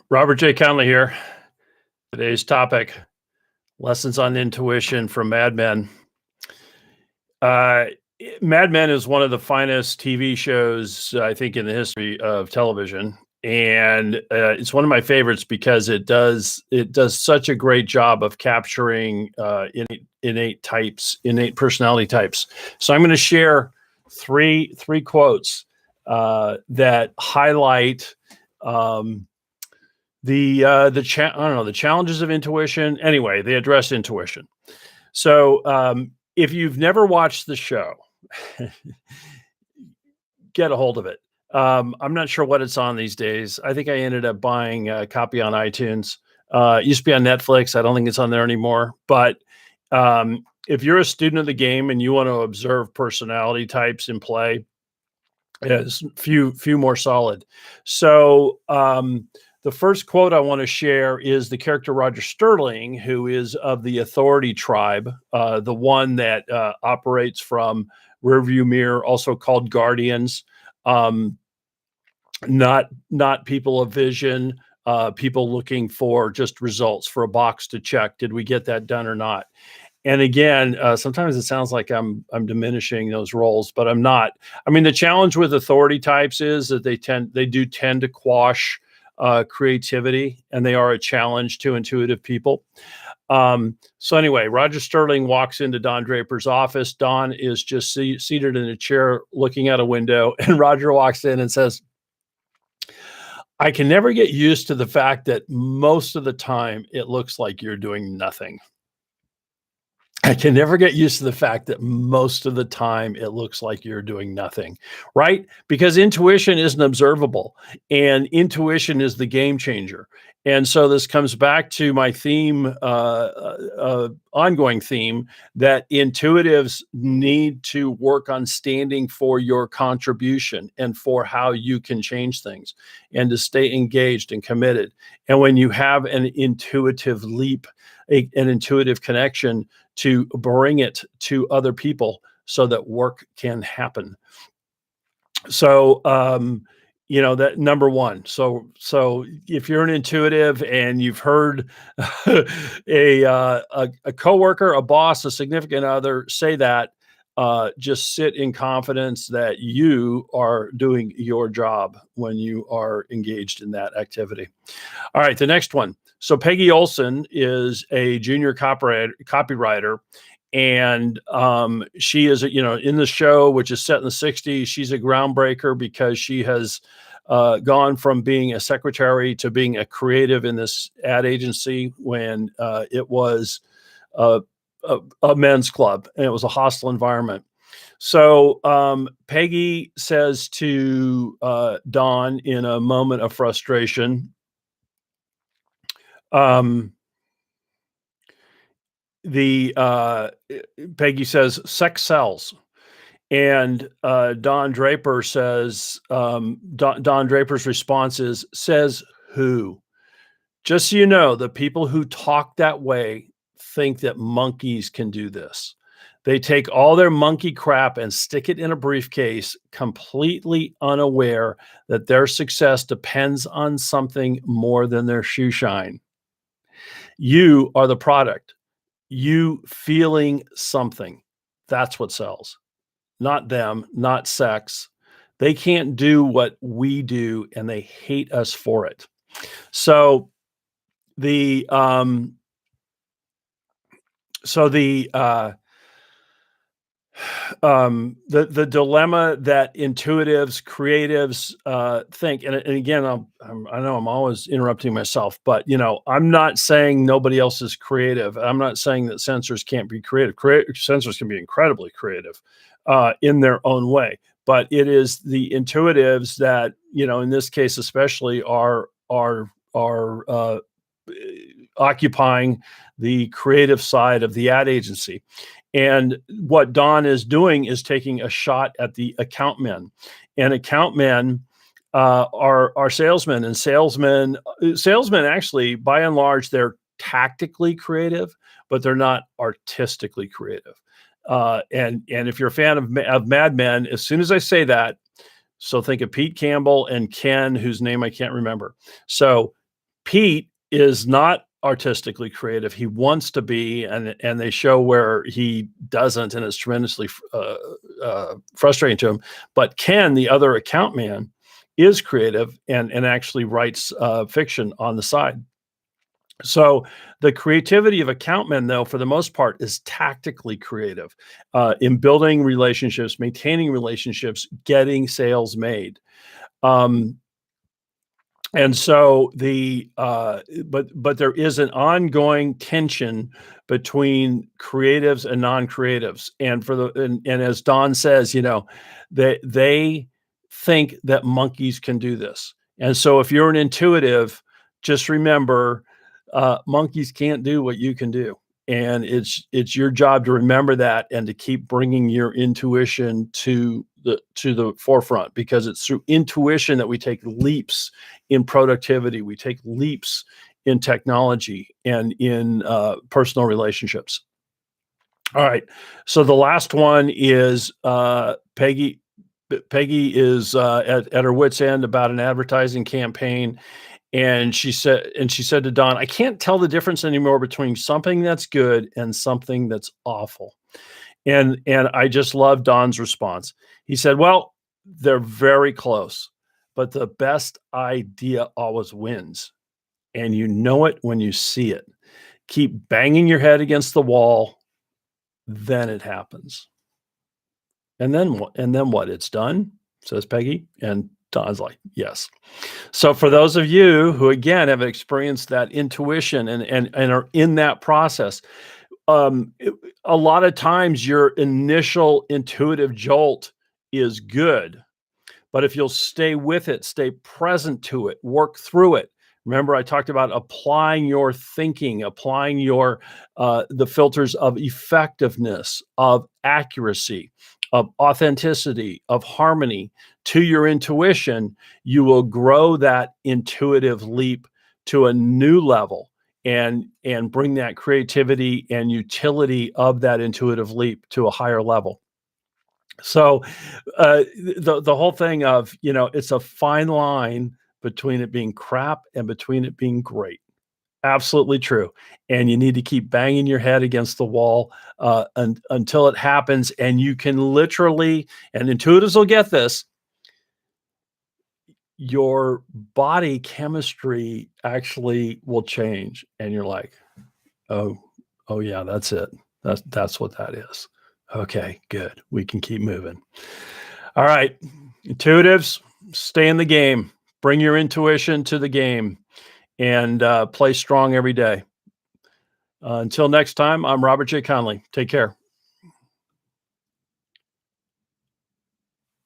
Robert J. Conley here. Today's topic, lessons on intuition from Mad Men. Uh, Mad Men is one of the finest TV shows, I think, in the history of television. And it's one of my favorites because it does such a great job of capturing innate personality types. So I'm going to share three quotes that highlight um, I don't know, the challenges of intuition. Anyway, they address intuition. So if you've never watched the show, get a hold of it. I'm not sure what it's on these days. I think I ended up buying a copy on iTunes. It used to be on Netflix. I don't think it's on there anymore. But if you're a student of the game and you want to observe personality types in play, it's few more solid. So the first quote I want to share is the character Roger Sterling, who is of the Authority tribe, the one that operates from Rearview Mirror, also called Guardians. Um, not people of vision, people looking for just results, for a box to check. Did we get that done or not? And again, sometimes it sounds like I'm diminishing those roles, but I'm not. I mean, the challenge with Authority types is that they do tend to quash creativity, and they are a challenge to intuitive people. So anyway, Roger Sterling walks into Don Draper's office. Don is just seated in a chair looking out a window, and Roger walks in and says, "I can never get used to the fact that most of the time it looks like you're doing nothing. I can never get used to the fact that most of the time it looks like you're doing nothing," right? Because intuition isn't observable, and intuition is the game changer. And so this comes back to my theme, ongoing theme, that intuitives need to work on standing for your contribution and for how you can change things, and to stay engaged and committed. And when you have an intuitive leap, an intuitive connection, to bring it to other people so that work can happen. So, that number one. So if you're an intuitive and you've heard a coworker, a boss, a significant other say that, just sit in confidence that you are doing your job when you are engaged in that activity. All right, the next one. So Peggy Olson is a junior copywriter, and she is, in the show, which is set in the '60s. She's a groundbreaker because she has gone from being a secretary to being a creative in this ad agency when it was a, a men's club and it was a hostile environment. So Peggy says to Don in a moment of frustration, um, Peggy says, "Sex sells." And Don Draper says, Don Draper's response is, "Says who? Just so you know, the people who talk that way think that monkeys can do this. They take all their monkey crap and stick it in a briefcase, completely unaware that their success depends on something more than their shoe shine. You are the product. You feeling something. That's what sells. Not them, not sex. They can't do what we do, and they hate us for it." So the so the dilemma that intuitives, creatives think, and again, I know I'm always interrupting myself, but I'm not saying nobody else is creative. I'm not saying that sensors can't be creative. Sensors can be incredibly creative in their own way, but it is the intuitives that, in this case especially, are occupying the creative side of the ad agency. And what Don is doing is taking a shot at the account men. And account men are salesmen, and salesmen actually, by and large, they're tactically creative, but they're not artistically creative. And if you're a fan of Mad Men, as soon as I say that, so think of Pete Campbell and Ken, whose name I can't remember. So Pete is not artistically creative. He wants to be, and they show where he doesn't, and it's tremendously frustrating to him. But Ken, the other account man, is creative and actually writes fiction on the side. So the creativity of account men, though, for the most part, is tactically creative in building relationships, maintaining relationships, getting sales made. And so but there is an ongoing tension between creatives and non-creatives. And as Don says, they think that monkeys can do this. And so if you're an intuitive, just remember, monkeys can't do what you can do. And it's your job to remember that and to keep bringing your intuition to the forefront, because it's through intuition that we take leaps in productivity, we take leaps in technology and in personal relationships. All right. So the last one is Peggy. Peggy is at her wit's end about an advertising campaign. And she said to Don, I can't tell the difference anymore between something that's good and something that's awful. And I just love Don's response. He said, well, they're very close, but the best idea always wins. And you know it when you see it. Keep banging your head against the wall, then it happens. And then what? It's done, says Peggy. And Don's like, yes. So for those of you who, again, have experienced that intuition and are in that process, a lot of times your initial intuitive jolt is good, but if you'll stay with it, stay present to it, work through it. Remember, I talked about applying your thinking, applying your the filters of effectiveness, of accuracy, of authenticity, of harmony to your intuition. You will grow that intuitive leap to a new level and bring that creativity and utility of that intuitive leap to a higher level. So the whole thing of, it's a fine line between it being crap and between it being great. Absolutely true. And you need to keep banging your head against the wall until it happens. And you can literally, and intuitives will get this, your body chemistry actually will change. And you're like, oh yeah, that's it. That's what that is. Okay, good. We can keep moving. All right. Intuitives, stay in the game. Bring your intuition to the game and play strong every day. Until next time, I'm Robert J. Conley. Take care.